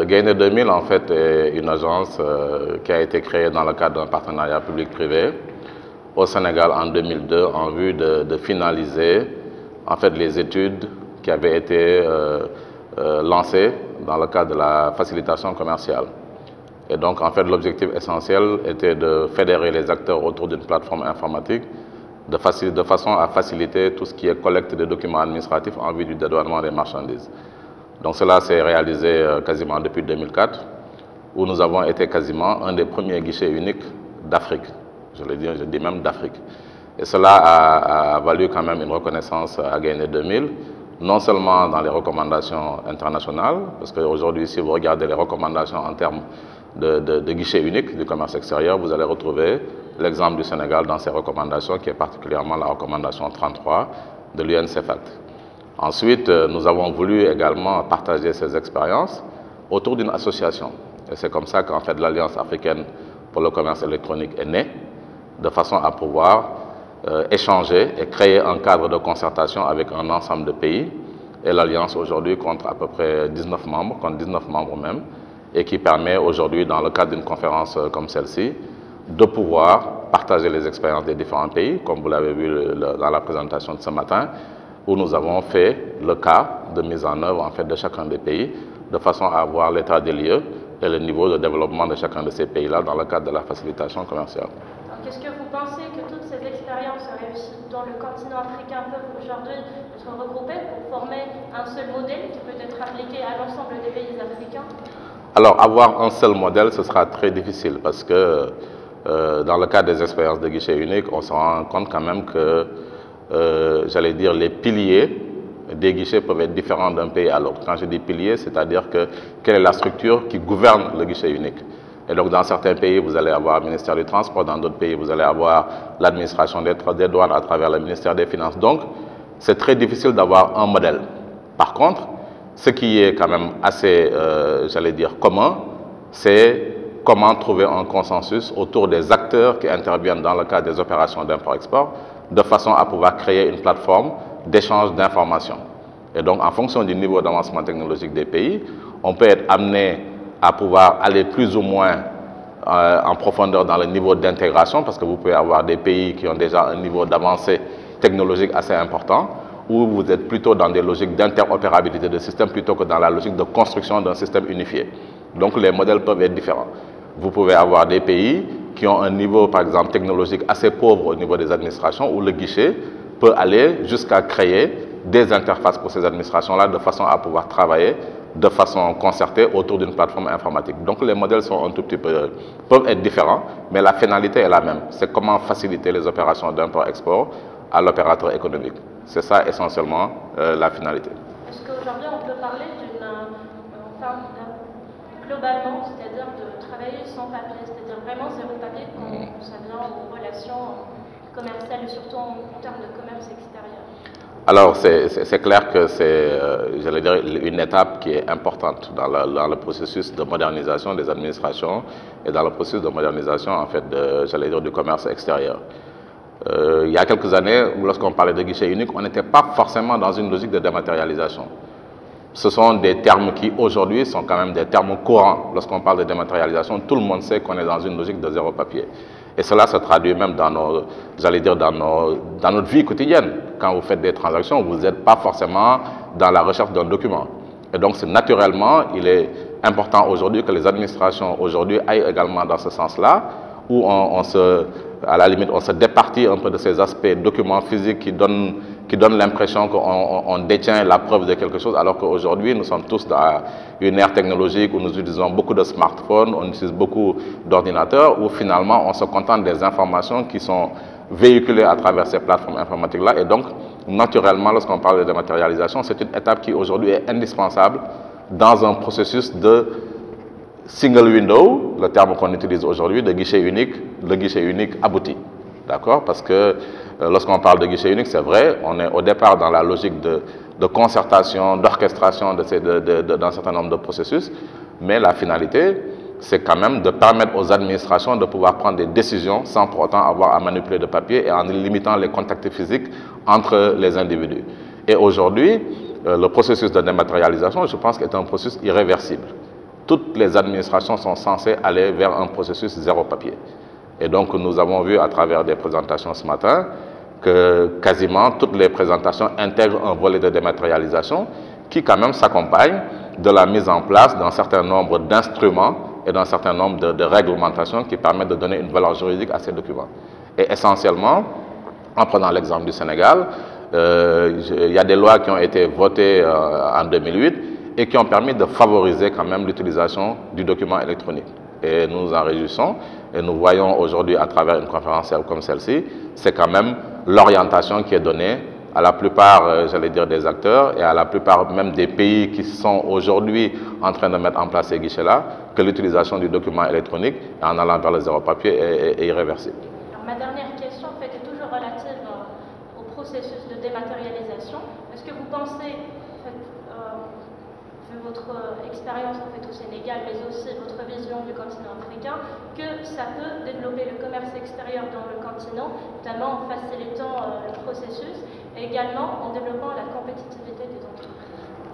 Gaïndé 2000, en fait, est une agence qui a été créée dans le cadre d'un partenariat public-privé au Sénégal en 2002 en vue de finaliser en fait, les études qui avaient été lancées dans le cadre de la facilitation commerciale. Et donc, en fait, l'objectif essentiel était de fédérer les acteurs autour d'une plateforme informatique de façon à faciliter tout ce qui est collecte de documents administratifs en vue du dédouanement des marchandises. Donc cela s'est réalisé quasiment depuis 2004, où nous avons été quasiment un des premiers guichets uniques d'Afrique. Je dis même d'Afrique. Et cela a valu quand même une reconnaissance à Gaïndé 2000, non seulement dans les recommandations internationales, parce qu'aujourd'hui, si vous regardez les recommandations en termes de guichet unique du commerce extérieur, vous allez retrouver l'exemple du Sénégal dans ces recommandations, qui est particulièrement la recommandation 33 de l'UNCFACT. Ensuite, nous avons voulu également partager ces expériences autour d'une association. Et c'est comme ça qu'en fait l'Alliance africaine pour le commerce électronique est née, de façon à pouvoir échanger et créer un cadre de concertation avec un ensemble de pays. Et l'Alliance aujourd'hui compte à peu près 19 membres, compte 19 membres même, et qui permet aujourd'hui, dans le cadre d'une conférence comme celle-ci, de pouvoir partager les expériences des différents pays, comme vous l'avez vu dans la présentation de ce matin, où nous avons fait le cas de mise en œuvre en fait, de chacun des pays, de façon à avoir l'état des lieux et le niveau de développement de chacun de ces pays-là dans le cadre de la facilitation commerciale. Est-ce que vous pensez que toutes ces expériences réussies dans le continent africain peuvent aujourd'hui être regroupées pour former un seul modèle qui peut être appliqué à l'ensemble des pays africains? Alors, avoir un seul modèle, ce sera très difficile parce que dans le cadre des expériences de guichet unique, on se rend compte quand même que j'allais dire, les piliers des guichets peuvent être différents d'un pays à l'autre. Quand je dis piliers, c'est-à-dire que quelle est la structure qui gouverne le guichet unique. Et donc, dans certains pays, vous allez avoir le ministère du Transport, dans d'autres pays, vous allez avoir l'administration des douanes à travers le ministère des Finances. Donc, c'est très difficile d'avoir un modèle. Par contre, ce qui est quand même assez, j'allais dire, commun, c'est comment trouver un consensus autour des acteurs qui interviennent dans le cadre des opérations d'import-export, de façon à pouvoir créer une plateforme d'échange d'informations. Et donc, en fonction du niveau d'avancement technologique des pays, on peut être amené à pouvoir aller plus ou moins en profondeur dans le niveau d'intégration, parce que vous pouvez avoir des pays qui ont déjà un niveau d'avancée technologique assez important, ou vous êtes plutôt dans des logiques d'interopérabilité de systèmes plutôt que dans la logique de construction d'un système unifié. Donc, les modèles peuvent être différents. Vous pouvez avoir des pays qui ont un niveau, par exemple, technologique assez pauvre au niveau des administrations, où le guichet peut aller jusqu'à créer des interfaces pour ces administrations-là de façon à pouvoir travailler de façon concertée autour d'une plateforme informatique. Donc les modèles sont un tout petit peu, peuvent être différents, mais la finalité est la même. C'est comment faciliter les opérations d'import-export à l'opérateur économique. C'est ça essentiellement la finalité. Est-ce qu'aujourd'hui on peut parler globalement, c'est-à-dire de travailler sans papier, c'est-à-dire vraiment zéro papier quand ça vient aux relations commerciales et surtout en termes de commerce extérieur? Alors, c'est clair que c'est, j'allais dire, une étape qui est importante dans le processus de modernisation des administrations et dans le processus de modernisation, en fait, j'allais dire, du commerce extérieur. Il y a quelques années, lorsqu'on parlait de guichet unique, on n'était pas forcément dans une logique de dématérialisation. Ce sont des termes qui, aujourd'hui, sont quand même des termes courants. Lorsqu'on parle de dématérialisation, tout le monde sait qu'on est dans une logique de zéro papier. Et cela se traduit même dans j'allais dire, dans notre vie quotidienne. Quand vous faites des transactions, vous n'êtes pas forcément dans la recherche d'un document. Et donc, naturellement, il est important aujourd'hui que les administrations aujourd'hui aillent également dans ce sens-là, où à la limite, on se départit un peu de ces aspects documents physiques qui donnent l'impression qu'on détient la preuve de quelque chose, alors qu'aujourd'hui, nous sommes tous dans une ère technologique où nous utilisons beaucoup de smartphones, on utilise beaucoup d'ordinateurs, où finalement, on se contente des informations qui sont véhiculées à travers ces plateformes informatiques-là. Et donc, naturellement, lorsqu'on parle de dématérialisation, c'est une étape qui aujourd'hui est indispensable dans un processus de single window, le terme qu'on utilise aujourd'hui, de guichet unique, le guichet unique abouti. D'accord? Parce que lorsqu'on parle de guichet unique, c'est vrai, on est au départ dans la logique de concertation, d'orchestration d'un certain nombre de processus, mais la finalité, c'est quand même de permettre aux administrations de pouvoir prendre des décisions sans pour autant avoir à manipuler de papier et en limitant les contacts physiques entre les individus. Et aujourd'hui, le processus de dématérialisation, je pense, est un processus irréversible. toutes les administrations sont censées aller vers un processus zéro papier. Et donc nous avons vu à travers des présentations ce matin que quasiment toutes les présentations intègrent un volet de dématérialisation qui quand même s'accompagne de la mise en place d'un certain nombre d'instruments et d'un certain nombre de réglementations qui permettent de donner une valeur juridique à ces documents. Et essentiellement, en prenant l'exemple du Sénégal, il y a des lois qui ont été votées en 2008 et qui ont permis de favoriser quand même l'utilisation du document électronique. Et nous nous en réjouissons et nous voyons aujourd'hui à travers une conférence comme celle-ci, c'est quand même l'orientation qui est donnée à la plupart, j'allais dire, des acteurs et à la plupart même des pays qui sont aujourd'hui en train de mettre en place ces guichets-là, que l'utilisation du document électronique en allant vers le zéro papier est irréversible. Alors, ma dernière question en fait, est toujours relative au processus de dématérialisation. Est-ce que vous pensez, en fait, vu votre expérience en fait, au Sénégal, mais aussi votre vision du continent africain, que ça peut développer le commerce extérieur dans le continent, notamment en facilitant le processus et également en développant la compétitivité des entreprises?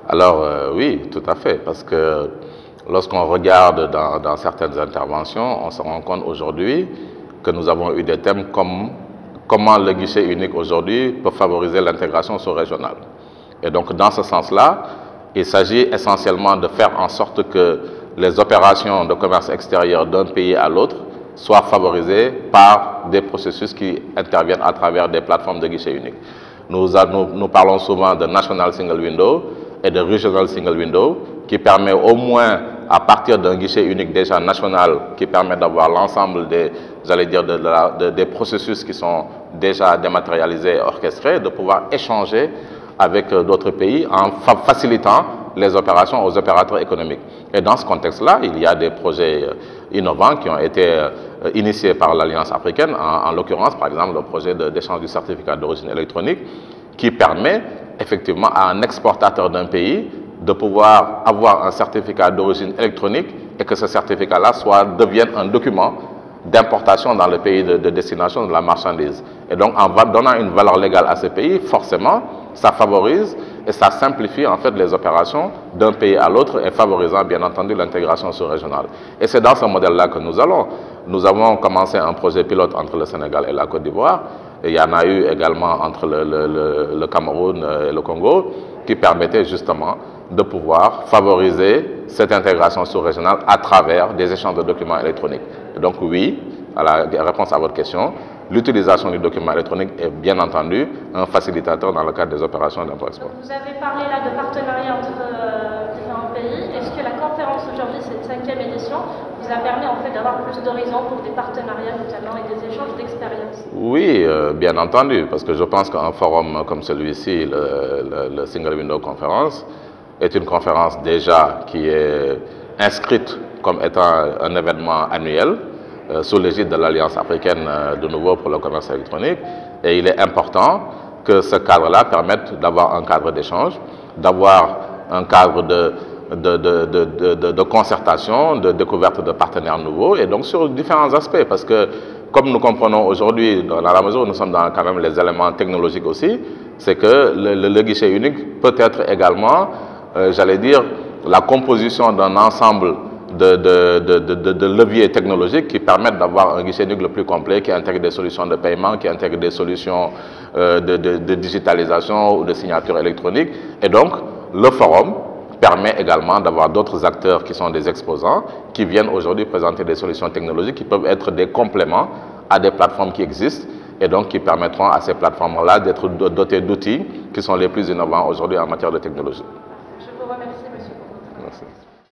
Alors oui, tout à fait, parce que lorsqu'on regarde dans certaines interventions, on se rend compte aujourd'hui que nous avons eu des thèmes comme comment le guichet unique aujourd'hui peut favoriser l'intégration sous-régionale. Et donc dans ce sens-là, il s'agit essentiellement de faire en sorte que les opérations de commerce extérieur d'un pays à l'autre soient favorisées par des processus qui interviennent à travers des plateformes de guichet unique. Nous parlons souvent de National Single Window et de Regional Single Window qui permet au moins à partir d'un guichet unique déjà national qui permet d'avoir l'ensemble des, j'allais dire, des processus qui sont déjà dématérialisés et orchestrés, de pouvoir échanger avec d'autres pays en facilitant les opérations aux opérateurs économiques. Et dans ce contexte-là, il y a des projets innovants qui ont été initiés par l'Alliance africaine, en l'occurrence, par exemple, le projet d'échange du certificat d'origine électronique qui permet effectivement à un exportateur d'un pays de pouvoir avoir un certificat d'origine électronique et que ce certificat-là devienne un document d'importation dans le pays de destination de la marchandise. Et donc, en donnant une valeur légale à ce pays, forcément, ça favorise et ça simplifie en fait les opérations d'un pays à l'autre et favorisant bien entendu l'intégration sous-régionale. Et c'est dans ce modèle-là que nous allons. Nous avons commencé un projet pilote entre le Sénégal et la Côte d'Ivoire. Et il y en a eu également entre le Cameroun et le Congo qui permettait justement de pouvoir favoriser cette intégration sous-régionale à travers des échanges de documents électroniques. Et donc oui, à la réponse à votre question, l'utilisation du document électronique est bien entendu un facilitateur dans le cadre des opérations d'import-export. Vous avez parlé là de partenariats entre différents pays. Est-ce que la conférence aujourd'hui, cette 5e édition, vous a permis en fait d'avoir plus d'horizons pour des partenariats notamment et des échanges d'expériences? Oui, bien entendu, parce que je pense qu'un forum comme celui-ci, le Single Window Conference, est une conférence déjà qui est inscrite comme étant un événement annuel sous l'égide de l'Alliance africaine de nouveau pour le commerce électronique. Et il est important que ce cadre-là permette d'avoir un cadre d'échange, d'avoir un cadre de concertation, de découverte de partenaires nouveaux, et donc sur différents aspects, parce que comme nous comprenons aujourd'hui, dans la mesure où nous sommes dans quand même les éléments technologiques aussi, c'est que le guichet unique peut être également, j'allais dire, la composition d'un ensemble de leviers technologiques qui permettent d'avoir un guichet unique le plus complet, qui intègre des solutions de paiement, qui intègre des solutions de digitalisation ou de signature électronique. Et donc, le forum permet également d'avoir d'autres acteurs qui sont des exposants, qui viennent aujourd'hui présenter des solutions technologiques qui peuvent être des compléments à des plateformes qui existent et donc qui permettront à ces plateformes-là d'être dotées d'outils qui sont les plus innovants aujourd'hui en matière de technologie.